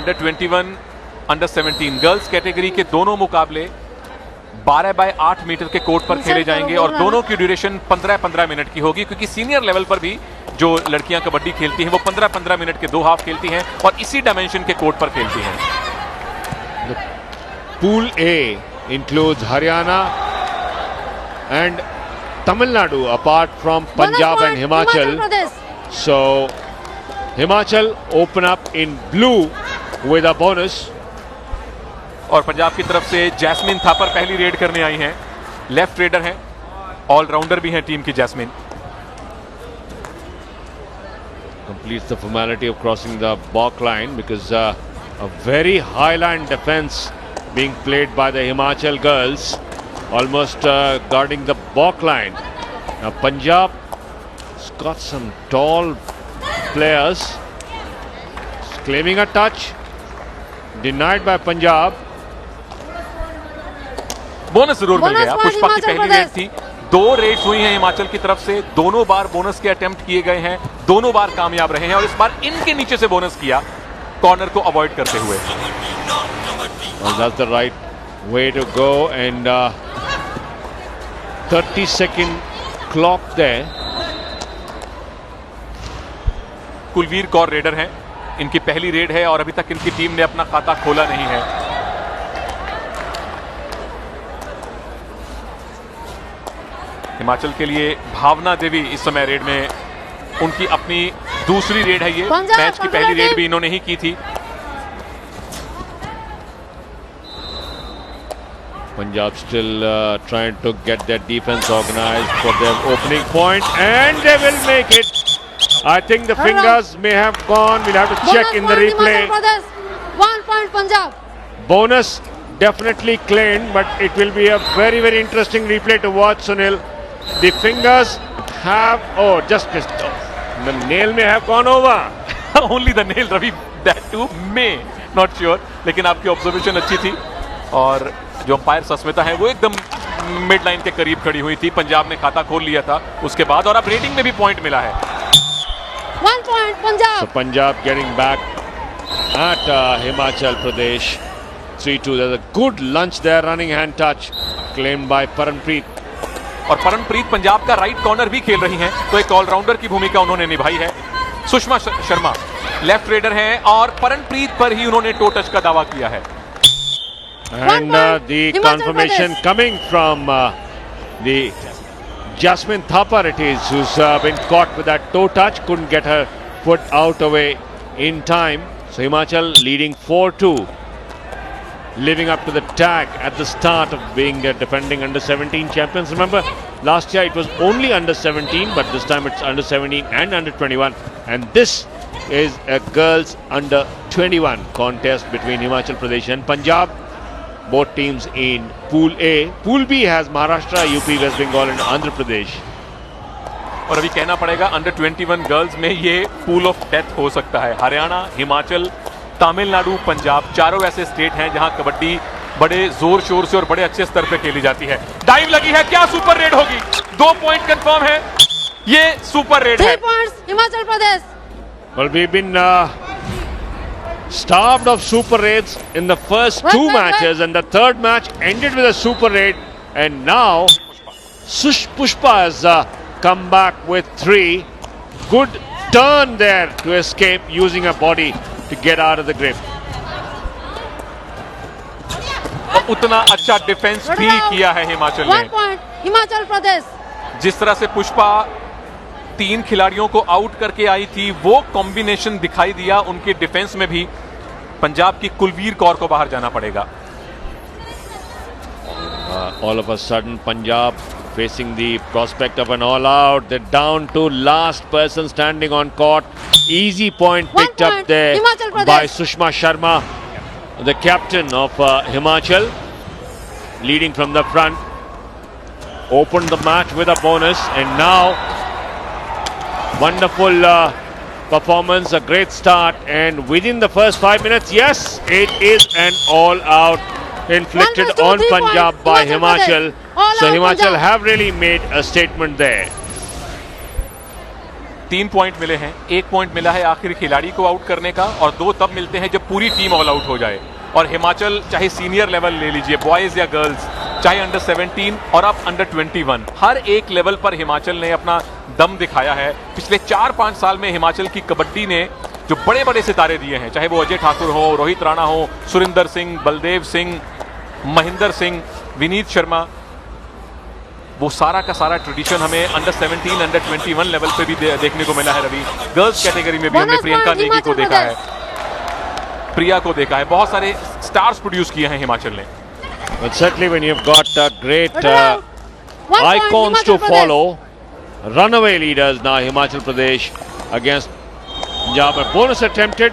Under 21, under 17 girls category के दोनों मुकाबले 12x8 मीटर के कोर्ट पर खेले जाएंगे और दोनों की ड्यूरेशन 15-15 मिनट की होगी, क्योंकि सीनियर लेवल पर भी जो लड़कियां कबड्डी खेलती हैं वो 15-15 मिनट के 2 हाफ खेलती हैं और इसी डायमेंशन के कोर्ट पर खेलती हैं। Pool A includes Haryana and Tamil Nadu apart from Punjab and Himachal. So Himachal open up in blue with a bonus. और पंजाब की तरफ से जैस्मिन थापर पहली रेड करने आई हैं, लेफ्ट रेडर हैं, ऑलराउंडर भी हैं टीम की jasmine. Completes the formality of crossing the balk line because a very high line defense being played by the Himachal girls, almost guarding the balk line. Now Punjab's got some tall players. Claiming a touch, denied by Punjab. Bonus जरूर मिल गया। पुष्पा की पहली red थी, 2 Reds हुई हैं हिमाचल की तरफ से, दोनों बार बोनस के अटेम्प्ट किए गए हैं, दोनों बार कामयाब रहे हैं और इस बार इनके नीचे से बोनस किया कॉर्नर को अवॉइड करते हुए। Well, that's the right way to go and 30-second clock there. Kulveer Kaur raider हैं, इनकी पहली रेड है और अभी तक इनकी टीम ने अपना खाता खोला नहीं है। हिमाचल के लिए भावना देवी इस समय रेड में, उनकी अपनी दूसरी रेड है ये, मैच की पहली रेड भी इन्होंने ही की थी। Punjab still trying to get their defense organized for their opening point and they will make it. I think the fingers may have gone. We'll have to check in the replay. 1 point Punjab. Bonus definitely claimed, but it will be a very, very interesting replay to watch, Sunil. The fingers have, just the nail may have gone over. Only the nail, Ravi. That too may, not sure. लेकिन आपकी observation अच्छी थी और जो umpire Sasmita है वो एकदम mid line के करीब खड़ी हुई थी। पंजाब ने खाता खोल लिया था उसके बाद और अब रेटिंग में भी पॉइंट मिला है। 1 point Punjab. So Punjab getting back at Himachal Pradesh. 3-2. There's a good lunge there, running hand touch claimed by Paranpreet. और परमप्रीत पंजाब का राइट कॉर्नर भी खेल रही हैं, तो एक ऑलराउंडर की भूमिका उन्होंने निभाई है। सुषमा शर्मा लेफ्ट रेडर हैं और परमप्रीत पर ही उन्होंने टो टच का दावा किया है। And the confirmation coming from the Jasmine Thapar it is, who's been caught with that toe touch, couldn't get her foot out away in time. So Himachal leading 4-2. Living up to the tag at the start of being defending under 17 champions. Remember, last year it was only under 17, but this time it's under 17 and under 21. And this is a girls under 21 contest between Himachal Pradesh and Punjab. Both teams in Pool A. Pool B has Maharashtra, UP, West Bengal and Andhra Pradesh. और अभी कहना पड़ेगा under 21 girls में ये pool of death हो सकता है। हरियाणा, हिमाचल, तमिलनाडु, पंजाब, चारों ऐसे स्टेट हैं जहां कबड्डी बड़े जोर शोर से और बड़े अच्छे स्तर पे खेली जाती है। डाइव लगी है, क्या सुपर रेड होगी? 2 पॉइंट कंफर्म है, ये सुपर रेड है। 3 points Himachal Pradesh. Well, we've been starved of super raids in the first 2 matches, and the third match ended with a super raid, and now Pushpa has come back with 3. Good turn there to escape using her body to get out of the grip. और उतना अच्छा defence भी किया है हिमाचल ने। 1 point Himachal Pradesh. जिस तरह से पुष्पा 3 खिलाड़ियों को आउट करके आई थी, वो कॉम्बिनेशन दिखाई दिया उनके डिफेंस में भी। पंजाब की कुलवीर कौर को बाहर जाना पड़ेगा। All of a sudden Punjab facing the prospect of an all out. They're down to last person standing on court. Easy point picked up there by Sushma Sharma, the captain of Himachal, leading from the front. Opened the match with a bonus, and now wonderful performance, a great start, and within the first 5 minutes, yes, it is an all out inflicted on Punjab by Himachal. So Himachal have really made a statement there. 3 point मिले हैं, 1 point मिला है आखिरी खिलाड़ी को out करने का, और 2 तब मिलते हैं जब पूरी टीम ऑल आउट हो जाए। और हिमाचल चाहे सीनियर लेवल ले लीजिए, बॉयज या गर्ल्स, चाहे अंडर 17 और अब अंडर 21, हर एक लेवल पर हिमाचल ने अपना दम दिखाया है। पिछले 4-5 साल में हिमाचल की कबड्डी ने जो बड़े बड़े सितारे दिए हैं, चाहे वो अजय ठाकुर हो, रोहित राणा हो, सुरिंदर सिंह, बलदेव सिंह, महेंद्र सिंह, विनीत शर्मा, वो सारा का सारा ट्रेडिशन हमें अंडर 17, अंडर 21 लेवल पे भी देखने को मिला है। रवि, गर्ल्स कैटेगरी में भी हमने प्रियंका नेगी को देखा है, प्रिया को देखा है, बहुत सारे स्टार्स प्रोड्यूस किए हैं हिमाचल ने। But certainly when you've got great icons to follow, runaway leaders now Himachal Pradesh against Punjab. A bonus attempted,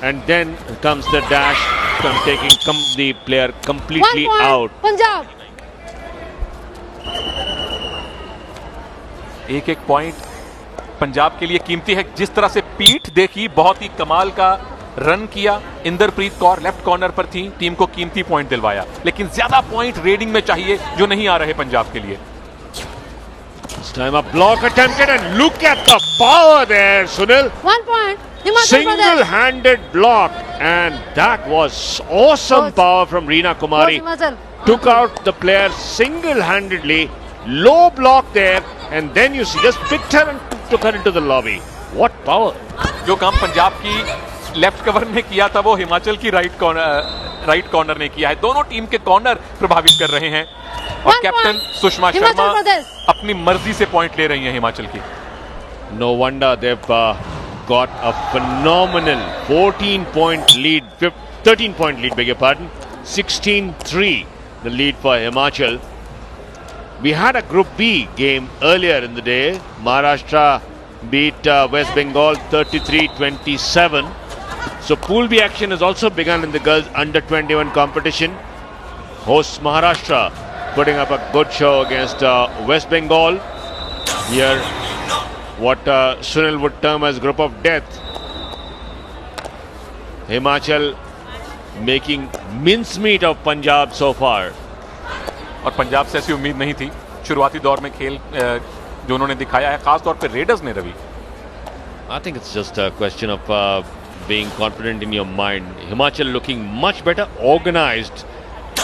and then comes the dash from taking the player completely out. Punjab. एक point Punjab के लिए कीमती है। जिस तरह से पीठ देखी, बहुत ही कमाल का रन किया। इंदरप्रीत कौर लेफ्ट कॉर्नर पर थी, टीम को कीमती पॉइंट दिलवाया, लेकिन ज्यादा पॉइंट रेडिंग में चाहिए जो नहीं आ रहे पंजाब के लिए। This time a block attempted, and look at the power there, Sunil. 1 point Himachal Pradesh. Single-handed block, and that was awesome power from Reena Kumari. Himachal Took out the player single-handedly. Low block there, and then you see just picked her and took her into the lobby. What power! जो काम पंजाब की left cover ने किया था वो हिमाचल की right corner ने किया है। दोनों टीम के कॉर्नर प्रभावित कर रहे हैं, और कैप्टन सुषमा शर्मा अपनी मर्जी से पॉइंट ले रही हैं हिमाचल की। No wonder they've got a phenomenal 14-point lead, 13-point lead, beg your pardon. 16-3 the lead for Himachal. We had a Group B game earlier in the day. Maharashtra beat West Bengal 33-27. So Pool B action has also begun in the girls under 21 competition. Hosts Maharashtra putting up a good show against West Bengal. Here, what Sunil would term as group of death. Himachal making mincemeat of Punjab so far. और पंजाब से ऐसी उम्मीद नहीं थी शुरुआती दौर में खेल जो उन्होंने दिखाया है, खासतौर पे रेडर्स ने। Ravi, I think it's just a question of being confident in your mind. Himachal looking much better organized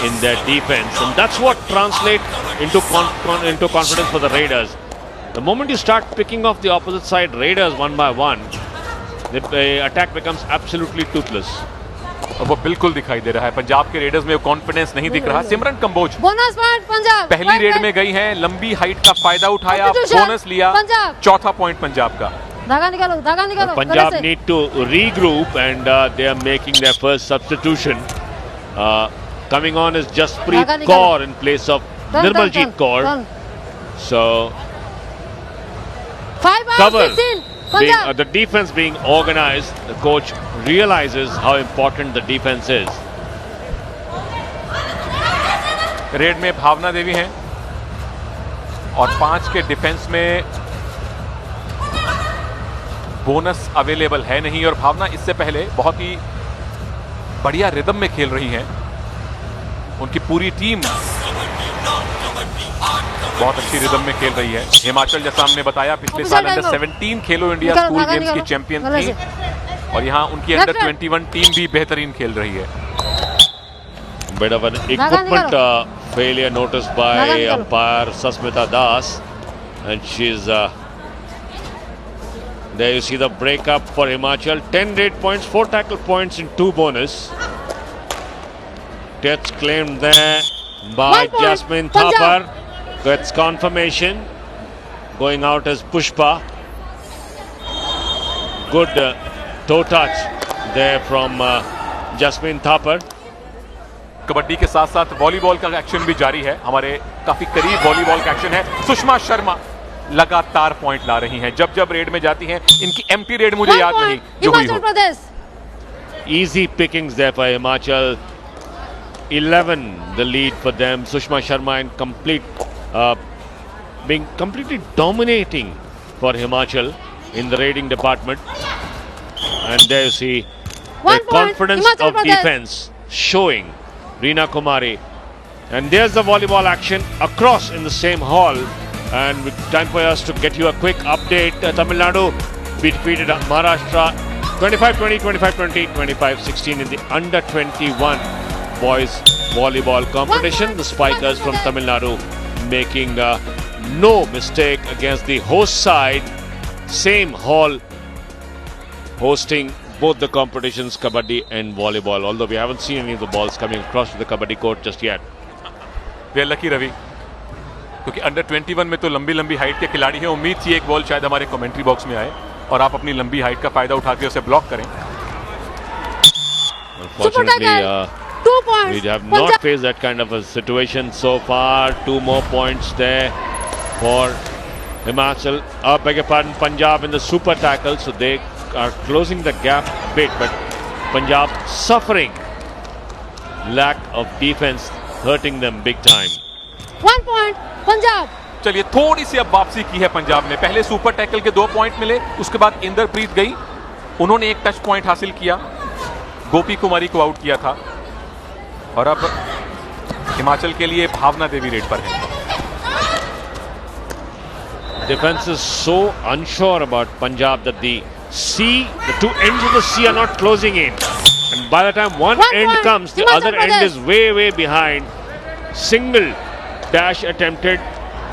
in their defense, and that's what translates into confidence for the Raiders. The moment you start picking off the opposite side Raiders one by one, the attack becomes absolutely toothless. और वो बिल्कुल दिखाई दे रहा है पंजाब के readers में, वो confidence नहीं दिख रहा। सिमरन कंबोज बोनस पॉइंट पंजाब। पहली रेड में गई हैं, लंबी हाइट का फायदा उठाया, बोनस लिया, चौथा पॉइंट पंजाब का। धागा निकालो, धागा निकालो। Punjab need to regroup, and they are making their first substitution. Coming on is Jaspreet Kaur in place of Nirmaljeet Kaur. So cover being, the defense being organized, the coach realizes how important the defense is. Red में भावना देवी हैं और 5 के defence में bonus available है नहीं, और भावना इससे पहले बहुत ही बढ़िया रिदम में खेल रही हैं। उनकी पूरी टीम बहुत अच्छी रिदम में खेल रही है। हिमाचल, जैसा हमने बताया, पिछले साल अंडर 17 खेलो इंडिया स्कूल गेम्स की चैंपियन थी, और यहाँ उनकी अंडर 21 टीम भी बेहतरीन खेल रही है। Bit of an equipment failure noticed by umpire Sasmita Das, and she's there. You see the breakup for Himachal. 10 rate points, 4 tackle points, and 2 bonus. Gets claimed there by Jasmine Thapar. Gets confirmation. Going out as Pushpa. Good toe touch there from Jasmine Thapar. Kabaddi के साथ साथ volleyball का action भी जारी है, हमारे काफी करीब वॉलीबॉल का एक्शन है। सुषमा शर्मा लगातार पॉइंट ला रही हैं, जब जब रेड में जाती हैं। इनकी एम्प्टी रेड मुझे याद नहीं जो हुई हो। Easy pickings there for Himachal. 11 the lead for them. Sushma Sharma in being completely dominating for Himachal in the raiding department. And there you see the confidence of defense showing Reena Kumari. And there's the volleyball action across in the same hall. And time for us to get you a quick update. Tamil Nadu defeated Maharashtra 25-20, 25-20, 25-16 in the under-21 boys volleyball competition. The spikers from Tamil Nadu making no mistake against the host side. Same hall hosting both the competitions, kabaddi and volleyball. Although we haven't seen any of the balls coming across to the kabaddi court just yet. We are lucky, Ravi, क्योंकि under 21 में तो लंबी लंबी height के खिलाड़ी हैं। उम्मीद थी एक बॉल शायद हमारे कमेंट्री बॉक्स में आए और आप अपनी लंबी हाइट का फायदा उठा के उसे ब्लॉक करें। Unfortunately, 2 points. we have not faced that kind of a situation so far. 2 more points there for Himachal. Beg your pardon, Punjab in the super tackle, so they are closing the gap a bit, but Punjab suffering lack of defense, hurting them big time. 1 point. Punjab. चलिए थोड़ी सी अब वापसी की है पंजाब ने। पहले super tackle के 2 point मिले, उसके बाद इंदरप्रीत गई, उन्होंने एक टच पॉइंट हासिल किया, गोपी कुमारी को आउट किया था और अब हिमाचल के लिए भावना देवी रेड पर है। Defense is so unsure about Punjab that the two ends of the sea are not closing in, and by the time one end point. comes, the Himachal other end Pradesh. is way behind. Single dash attempted,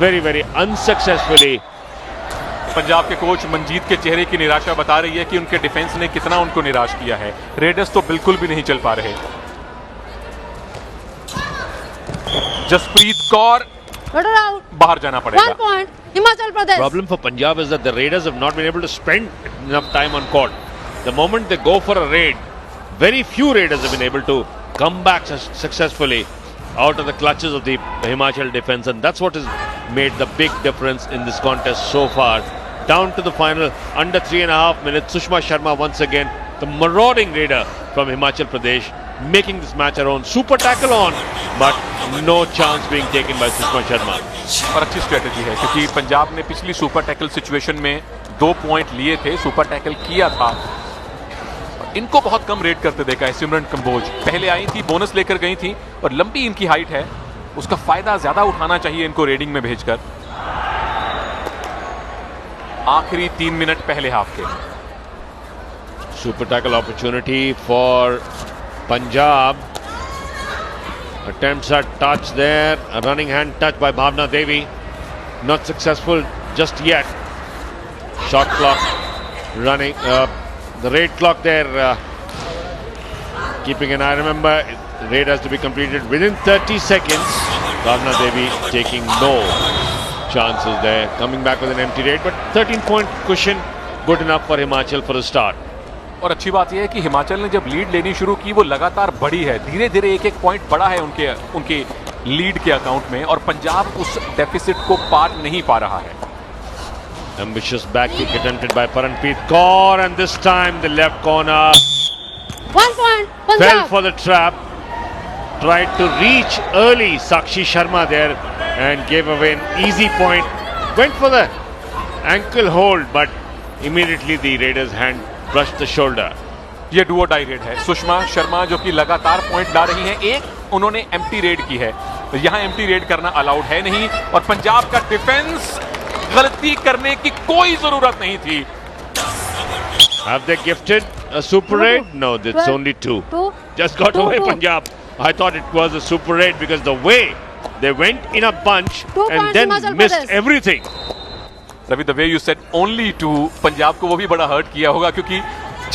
very unsuccessfully. Punjab के coach Manjeet के चेहरे की निराशा बता रही है कि उनके डिफेंस ने कितना उनको निराश किया है। रेडर्स तो बिल्कुल भी नहीं चल पा रहे। Jasprit Kaur Order out. बाहर जाना 1 पड़ेगा। point. Himachal Pradesh. Problem for Punjab is that the Raiders have not been able to spend enough time on court. The moment they go for a raid, very few Raiders have been able to come back successfully out of the clutches of the Himachal defense, and that's what has made the big difference in this contest so far. Down to the final, under 3.5 minutes, Sushma Sharma once again, the marauding Raider from Himachal Pradesh, making this match her own. Super tackle on, but no chance being taken by Sushma Sharma. और अच्छी strategy है क्योंकि पंजाब ने पिछली super tackle situation में 2 point लिए थे, super tackle किया था। इनको बहुत कम रेट करते देखा है सिमरन कंबोज। पहले आई थी, बोनस लेकर गई थी और लंबी इनकी हाइट है, उसका फायदा ज्यादा उठाना चाहिए इनको रेडिंग में भेजकर। आखिरी 3 मिनट पहले हाफ के। Super tackle opportunity for Punjab. Attempts at touch there. A running hand touch by Bhavna Devi. Not successful just yet. Shot clock running. The raid clock there. Keeping an eye. Remember, the raid has to be completed within 30 seconds. Bhavna Devi taking no chances there. Coming back with an empty raid. But 13-point cushion. Good enough for Himachal for a start. और अच्छी बात यह है कि हिमाचल ने जब lead लेनी शुरू की वो लगातार बढ़ी है, धीरे धीरे एक पॉइंट बढ़ा है उनके लीड के अकाउंट में और पंजाब उस डेफिसिट को पार नहीं पा रहा है। Ambitious back kick attempted by Paranpreet Kaur, and this time the left corner 1 point. fell Punjab. for the trap. Tried to reach early Sakshi Sharma there and gave away an easy point. Went for the ankle hold, but immediately the Raiders' hand brushed the shoulder. ये Duo die red है। सुषमा शर्मा जो कि लगातार point ला रही हैं, एक उन्होंने empty red की है, यहाँ एम्प्टी रेड करना अलाउड है नहीं और पंजाब का डिफेंस गलती करने की कोई जरूरत नहीं थी। Have they gifted a super raid? No, it's only 2. Just got away Punjab. I thought it was a super raid because the way they went in a bunch 2 and points then Himachal missed Pradesh. everything. Ravi, the way you said only 2, Punjab को वो भी बड़ा hurt किया होगा क्योंकि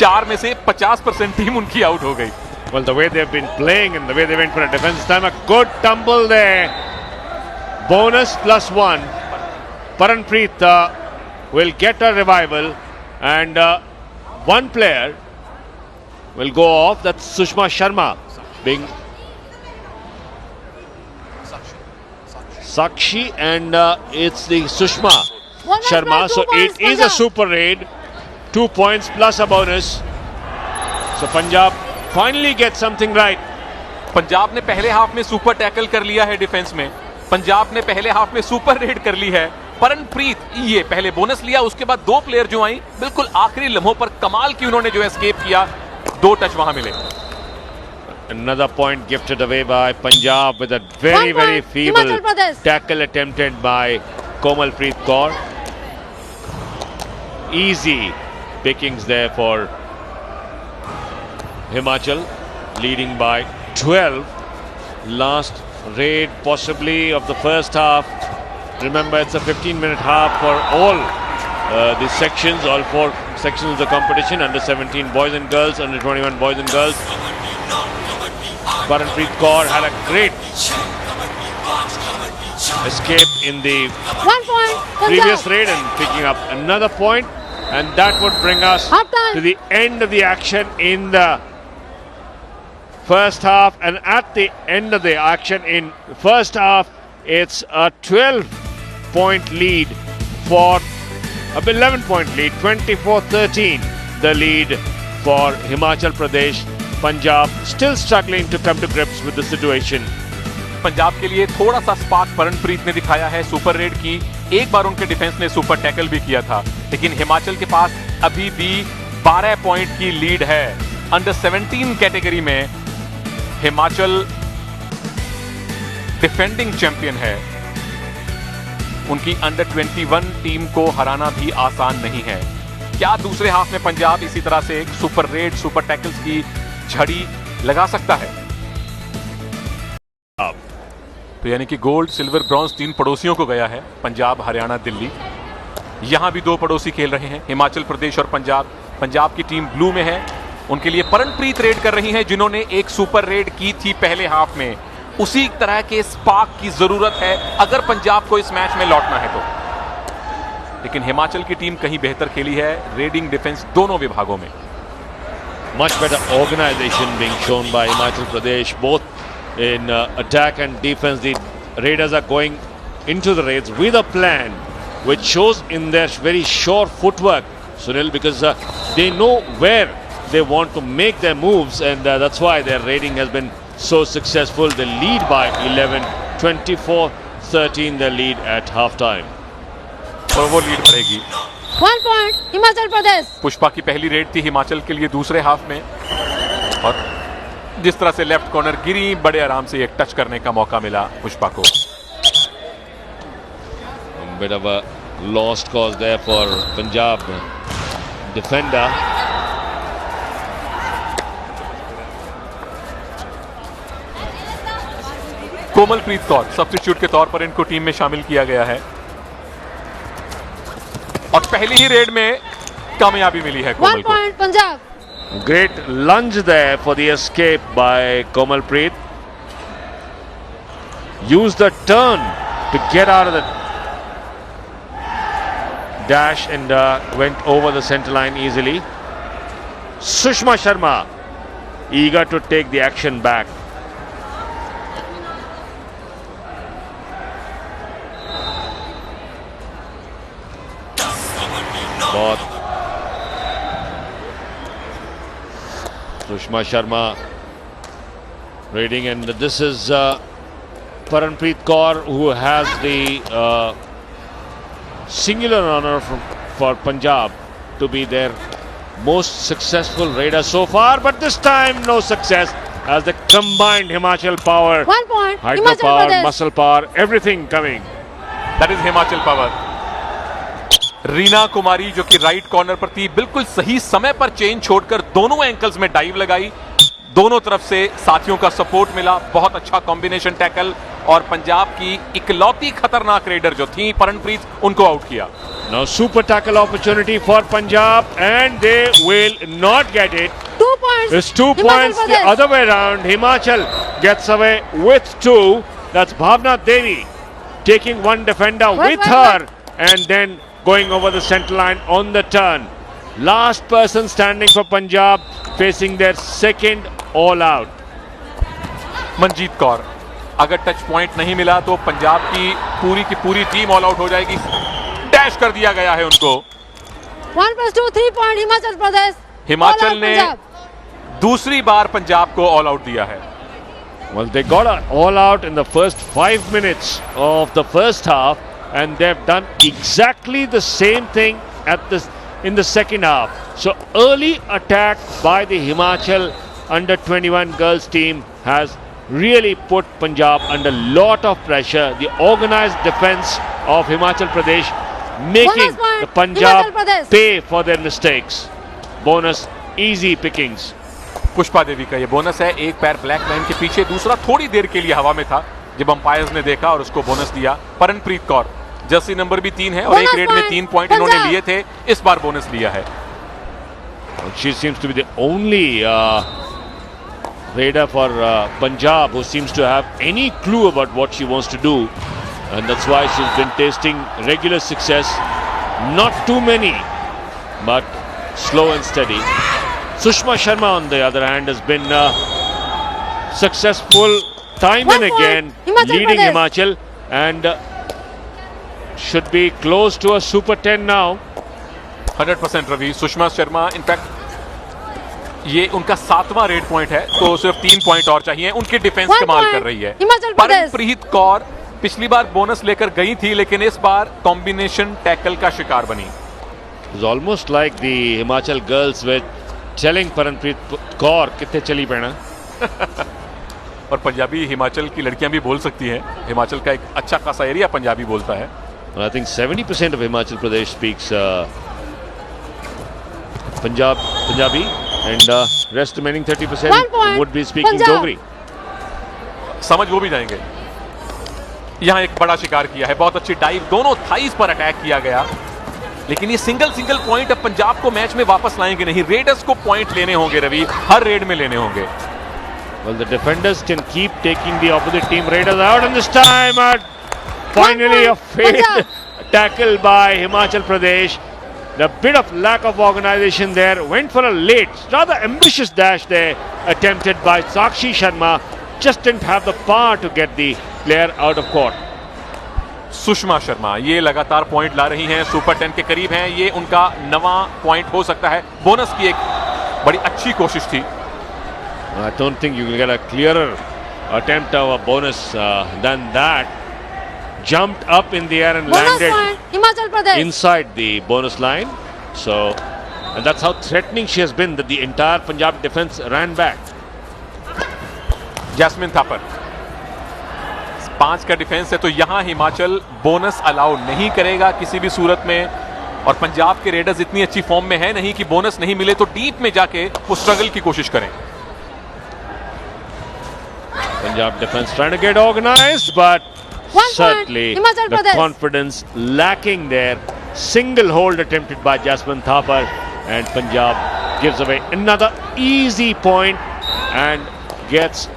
4 में से 50% team उनकी आउट हो गई। Well, the way they've been playing and the way they went for a defense time, a good tumble there. Bonus +1. Paranpreet will get a revival, and one player will go off. That's Sushma Sharma being Sakshi, and it's the Sushma Sharma. So it is a super raid. 2 points plus a bonus. So Punjab finally gets something right. Punjab ने पहले half में super tackle कर लिया है defence में, पंजाब ने पहले half में सुपर रेड कर ली है। परनप्रीत ये पहले बोनस लिया, उसके बाद 2 प्लेयर जो आई बिल्कुल आखिरी लम्हों पर कमाल की उन्होंने जो एस्केप किया, 2 टच वहां मिले। Another point gifted away by Punjab with a very feeble tackle attempted by Komalpreet Kaur. Easy pickings there for Himachal, leading by 12. Last raid possibly of the first half. Remember, it's a 15-minute half for all the sections, all 4 sections of the competition, under 17 boys and girls, under 21 boys and girls. Paranpreet Kaur had a great escape in the 1 point. previous Punjab. raid and picking up another point, and that would bring us Half time. to the end of the action in the first half. And at the end of the action in first half, it's a 12-point lead for a 11-point lead, 24-13 the lead for Himachal Pradesh. Punjab still struggling to come to grips with the situation. Punjab के लिए थोड़ा सा spark परनप्रीत ने दिखाया है super red की। एक बार उनके डिफेंस ने सुपर टैकल भी किया था, लेकिन हिमाचल के पास अभी भी 12 पॉइंट की लीड है। अंडर 17 कैटेगरी में हिमाचल डिफेंडिंग चैंपियन है। उनकी अंडर 21 टीम को हराना भी आसान नहीं है। क्या दूसरे हाफ में पंजाब इसी तरह से एक सुपर रेड, सुपर टैकल्स की झड़ी लगा सकता है? तो यानी कि गोल्ड, सिल्वर, ब्रॉन्ज 3 पड़ोसियों को गया है, पंजाब, हरियाणा, दिल्ली। यहां भी 2 पड़ोसी खेल रहे हैं, हिमाचल प्रदेश और पंजाब। पंजाब की टीम ब्लू में है, उनके लिए परनप्रीत रेड कर रही है, जिन्होंने एक सुपर रेड की थी पहले हाफ में। उसी तरह के स्पार्क की जरूरत है अगर पंजाब को इस मैच में लौटना है तो। लेकिन हिमाचल की टीम कहीं बेहतर खेली है, रेडिंग, डिफेंस दोनों विभागों में। Much better organization being shown by Himachal Pradesh, both in attack and defense. The Raiders are going into the raids with a plan, which shows in their very sure footwork, Sunil, because they know where they want to make their moves, and that's why their raiding has been so successful. They lead by 11, 24-13 the lead at half-time. और वो lead बढ़ेगी। 1 point. Himachal Pradesh. Pushpa की पहली red थी हिमाचल के लिए दूसरे half में, और जिस तरह से लेफ्ट कॉर्नर गिरी, बड़े आराम से एक टच करने का मौका मिला पुष्पा को। Bit of a lost cause there for Punjab defender. Komalpreet Kaur substitute के तौर पर इनको टीम में शामिल किया गया है, और पहली ही रेड में कामयाबी मिली है 1 कोमल को। point. Punjab. Great lunge there for the escape by Komalpreet. Used the turn to get out of the dash and went over the center line easily. Sushma Sharma eager to take the action back. बहुत Sushma Sharma raiding, and this is Paranpreet Kaur, who has the singular honor for Punjab to be their most successful raider so far, but this time no success, as the combined Himachal power, 1 point. hydro Himachal power, Pradesh. muscle power, everything coming. That is Himachal power. Reena Kumari जो कि right corner पर थी, बिल्कुल सही समय पर chain छोड़कर दोनों एंकल्स में डाइव लगाई, दोनों तरफ से साथियों का सपोर्ट मिला, बहुत अच्छा कॉम्बिनेशन टैकल, और पंजाब की इकलौती खतरनाक रेडर जो थी परनप्रीत, उनको आउट किया। Now super tackle opportunity for Punjab, and they will not get it. 2 points. It's 2 Himachal points the Pradesh. other way around. Himachal gets away with 2. That's Bhavna Devi taking one defender Wait, with wait, her and then going over the center line on the turn. Last person standing for Punjab, facing their second all out. Manjeet Kaur, अगर touch point नहीं मिला तो पंजाब की पूरी team all out हो जाएगी। Dash कर दिया गया है उनको। 1+2, 3 point. Himachal Pradesh. Himachal All out ने Punjab. दूसरी बार पंजाब को ऑल आउट दिया है। Well, they got an all out in the first 5 minutes of the first half, and they've done exactly the same thing in the second half. So early attack by the Himachal under 21 girls team has really put Punjab under lot of pressure. The organized defense of Himachal Pradesh, making Bonus point, the Punjab Himachal Pradesh. pay for their mistakes. Bonus, easy pickings. Pushpa Devi का ये bonus है, एक पैर black line के पीछे, दूसरा थोड़ी देर के लिए हवा में था जब अंपायर्स ने देखा और उसको बोनस दिया। परनप्रीत कौर, जर्सी नंबर भी 3 है और Bonus एक रेड में point, 3 पॉइंट इन्होंने पंजाब। लिए थे, इस बार बोनस लिया है। She seems to be the only raider for Punjab who seems to have any clue about what she wants to do, and that's why she's been tasting regular success. Not too many, but slow and steady. Sushma Sharma, on the other hand, has been successful time and 1 point, again, Himachal leading Pradesh. Himachal, and should be close to a Super 10 now. 100% Ravi, Sushma Sharma in fact ये उनका 7वां red point है, तो सिर्फ 3 point और चाहिए। उनकी defence 1 कमाल point, कर रही है। हिमाचल प्रदेश। परनप्रीत कौर पिछली बार बोनस लेकर गई थी, लेकिन इस बार कॉम्बिनेशन टैकल का शिकार बनी। It's almost like the Himachal girls were telling Paranpreet Kaur कितने चली पैना। और पंजाबी हिमाचल की लड़कियां भी बोल सकती हैं, हिमाचल का एक अच्छा खासा एरिया पंजाबी बोलता है। I think 70% of Himachal Pradesh speaks Punjabi, and rest remaining 30% 1 point, would be speaking Punjab. Dogri. समझ वो भी जाएंगे। यहां एक बड़ा शिकार किया है, बहुत अच्छी डाइव, दोनों थाइस पर अटैक किया गया, लेकिन ये सिंगल पॉइंट अब पंजाब को मैच में वापस लाएंगे नहीं। रेडर्स को पॉइंट लेने होंगे रवि, हर रेड में लेने होंगे। Well, the defenders can keep taking the opposite team raiders out, and this time finally a failed Punjab. tackle by Himachal Pradesh. A bit of lack of organization there. Went for a late, rather ambitious dash there, attempted by Sakshi Sharma. Just didn't have the power to get the player out of court. Sushma Sharma ये लगातार point ला रही हैं, super 10 के करीब हैं, ये उनका 9वां point हो सकता है। बोनस की एक बड़ी अच्छी कोशिश थी। I don't think you will get a clearer attempt of a bonus than that. Jumped up in the air and Bonus landed point, Himachal Pradesh. inside the bonus line. So, and that's how threatening she has been that the entire Punjab defense ran back. Jasmine Thapar 5 का defence है, तो यहां Himachal bonus allow नहीं करेगा किसी भी सूरत में, और पंजाब के रेडर्स इतनी अच्छी फॉर्म में है नहीं कि बोनस नहीं मिले तो डीप में जाके वो स्ट्रगल की कोशिश करें। Punjab defense trying to get organized, but 1 point, certainly Himachal the Pradesh. confidence lacking there. Single hold attempted by Jasmine Thapar, and Punjab gives away another easy point and gets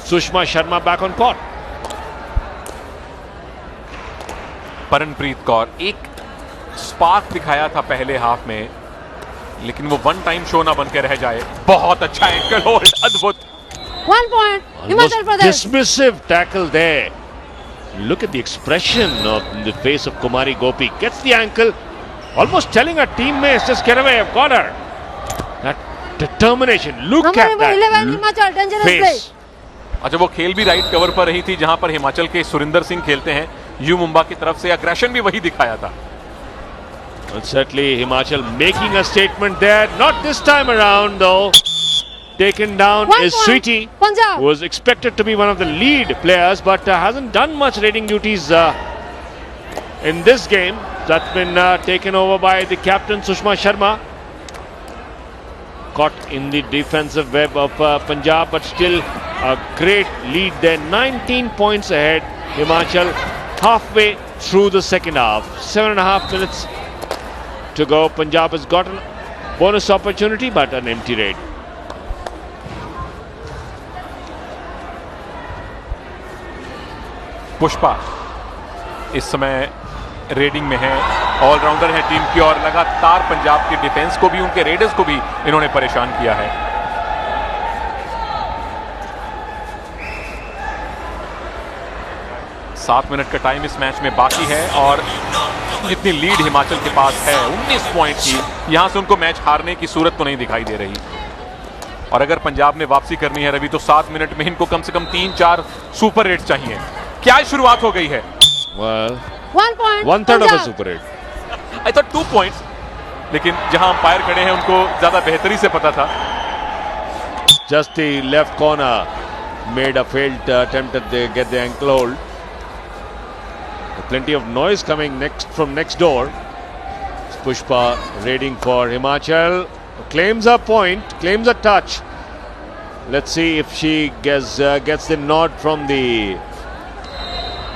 Sushma Sharma back on court. परनप्रीत Kaur एक spark दिखाया था पहले half में, लेकिन वो one time show ना बन के रह जाए। बहुत अच्छा एंकल होल्ड, अद्भुत। 1 point, Almost Himachal Pradesh. dismissive tackle there. Look at the expression of the face of Kumari Gopi. Gets the ankle, almost telling her teammates, just get away, I've got her. That determination. Look Number at that 11, Himachal, dangerous play. face. अच्छा, वो खेल भी right cover पर रही थी जहां पर हिमाचल के सुरिंदर सिंह खेलते हैं। यू मुंबा की तरफ से अग्रेशन भी वही दिखाया था। Well, certainly Himachal making a statement there. Not this time around though. Taken down 1 is point, Sweetie, Punjab. who was expected to be one of the lead players, but hasn't done much raiding duties in this game. That's been taken over by the captain Sushma Sharma. Caught in the defensive web of Punjab, but still a great lead there. 19 points ahead. Himachal halfway through the second half. 7.5 minutes to go. Punjab has got a bonus opportunity, but an empty raid. Pushpa इस समय raiding में है, allrounder है team की, और लगातार पंजाब की defence को भी, उनके रेडर्स को भी इन्होंने परेशान किया है। सात मिनट का टाइम इस मैच में बाकी है, और जितनी लीड हिमाचल के पास है 19 पॉइंट की, यहां से उनको मैच हारने की सूरत तो नहीं दिखाई दे रही। और अगर पंजाब ने वापसी करनी है रवि, तो 7 मिनट में इनको कम से कम 3-4 सुपर रेड चाहिए। क्या शुरुआत हो गई है। Well, 1 point, 1/3 of a Punjab. super raid. I thought 2 points, लेकिन जहां अंपायर खड़े हैं उनको ज्यादा बेहतरी से पता था। Just the left corner made a failed attempt at the get the ankle hold. Plenty of noise coming from next door. Pushpa raiding for Himachal. Claims a point, claims a touch. Let's see if she gets the nod from the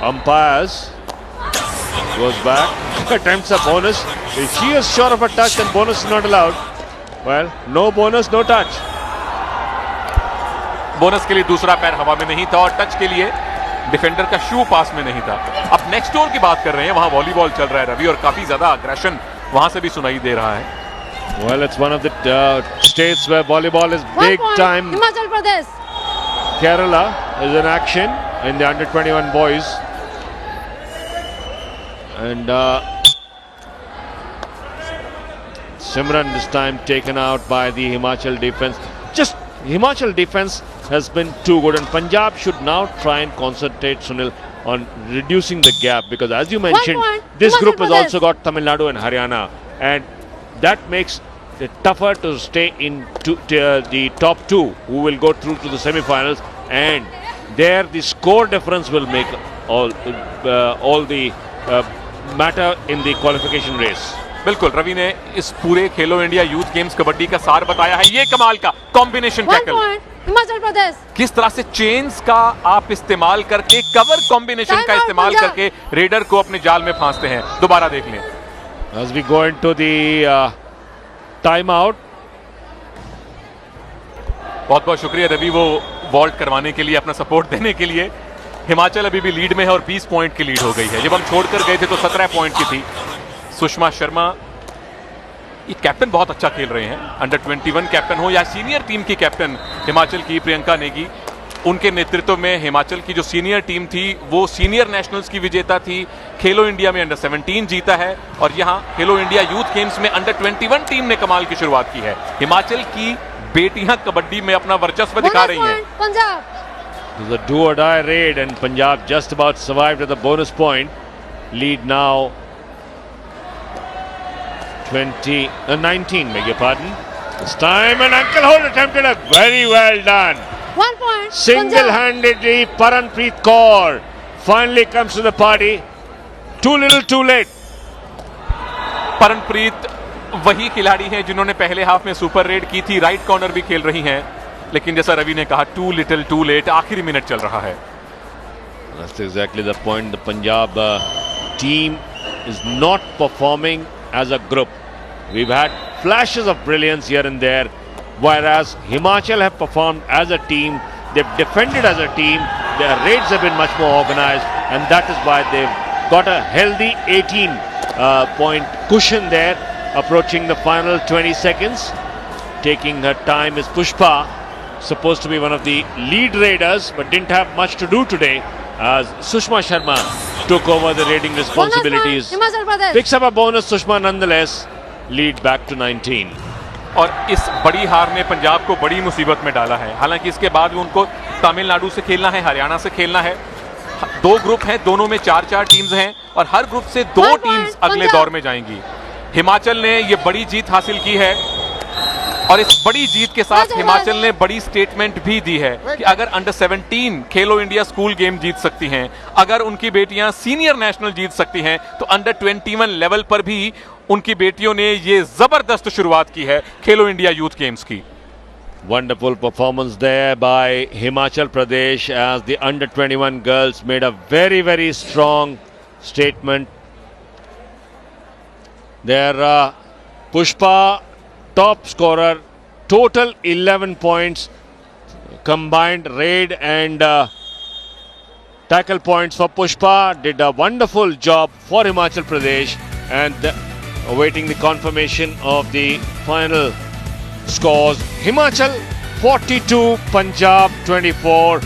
umpires. Goes back. Attempts a bonus. If she is sure of a touch, then bonus is not allowed. Well, no bonus, no touch. Bonus के लिए दूसरा पैर हवा में नहीं था और touch के लिए डिफेंडर का शू पास में नहीं था। अब नेक्स्ट डोर की बात कर रहे हैं, वहां वॉलीबॉल चल रहा है रवि, और काफी ज्यादा अग्रेशन वहां से भी सुनाई दे रहा है। Well, it's one of the states where volleyball is 1 big point, time. Himachal Pradesh. Kerala is in action in the under 21 boys. And Simran this time taken out by the Himachal defense. Just Himachal defense has been too good, and Punjab should now try and concentrate, Sunil, on reducing the gap, because as you mentioned, point, this Himachal group has Pradesh. also got Tamil Nadu and Haryana, and that makes it tougher to stay in the top two, who will go through to the semi-finals, and there the score difference will make all the matter in the qualification race. बिल्कुल, रवि ने इस पूरे खेलो India youth games kabaddi का सार बताया है। ये कमाल का combination 1 tackle, point, Himachal Pradesh. किस तरह से चेन्स का आप इस्तेमाल करके, कवर कॉम्बिनेशन का Time out, इस्तेमाल पंजाब। करके रेडर को अपने जाल में फांसते हैं। दोबारा देख लें। As we go into the timeout. बहुत बहुत शुक्रिया रवि, वो वॉल्ट करवाने के लिए, अपना सपोर्ट देने के लिए। हिमाचल अभी भी लीड में है और 20 पॉइंट की लीड हो गई है। जब हम छोड़कर गए थे तो 17 पॉइंट की थी। सुषमा शर्मा, ये कैप्टन बहुत अच्छा खेल रहे हैं, अंडर 21 कैप्टन हो या सीनियर टीम की कैप्टन हिमाचल की प्रियंका नेगी, उनके नेतृत्व में हिमाचल की जो सीनियर टीम थी वो सीनियर नेशनल्स की विजेता थी। खेलो इंडिया में अंडर 17 जीता है और यहाँ खेलो इंडिया यूथ गेम्स में अंडर 21 टीम ने कमाल की शुरुआत की है। हिमाचल की बेटियां कबड्डी में अपना वर्चस्व दिखा Bonus रही हैं। point, Punjab. It was a do or die raid, and Punjab just about survived at the bonus point. Lead now 19, beg your pardon. This time an ankle hold attempted, a very well done. 1 point, Punjab. Single-handedly, Paranpreet Kaur finally comes to the party. Too little, too late. परनप्रीत वही खिलाड़ी हैं जिन्होंने पहले half में super red की थी, right corner भी खेल रही हैं, लेकिन जैसा रवि ने कहा, टू लिटिल टू लेट, आखिरी मिनट चल रहा है। That's exactly the point. The Punjab team is not performing as a group. We've had flashes of brilliance here and there, whereas Himachal have performed as a team. They've defended as a team. Their raids have been much more organized, and that is why they've got a healthy 18-point cushion there, approaching the final 20 seconds. Taking her time is Pushpa, supposed to be one of the lead raiders, but didn't have much to do today as Sushma Sharma took over the raiding Bonus responsibilities. point, Himachal Pradesh. Picks up a bonus, Sushma nonetheless. Lead back to 19. और इस बड़ी हार ने पंजाब को बड़ी मुसीबत में डाला है। हालांकि इसके बाद भी उनको तमिलनाडु से खेलना है, हरियाणा से खेलना है। दो ग्रुप हैं, दोनों में 4-4 टीम्स हैं और हर ग्रुप से 2 1 टीम्स point, अगले पंजाब। दौर में जाएंगी। हिमाचल ने ये बड़ी जीत हासिल की है और इस बड़ी जीत के साथ हिमाचल ने बड़ी स्टेटमेंट भी दी है कि अगर अंडर 17 खेलो इंडिया स्कूल गेम जीत सकती हैं, अगर उनकी बेटियां सीनियर नेशनल जीत सकती हैं, तो अंडर 21 लेवल पर भी उनकी बेटियों ने ये जबरदस्त शुरुआत की है खेलो इंडिया यूथ गेम्स की। Wonderful performance there by Himachal Pradesh as the under 21 girls made a very, very strong statement. There, Pushpa, top scorer, total 11 points, combined raid and tackle points for Pushpa. Did a wonderful job for Himachal Pradesh, and awaiting the confirmation of the final scores. Himachal 42, Punjab 24.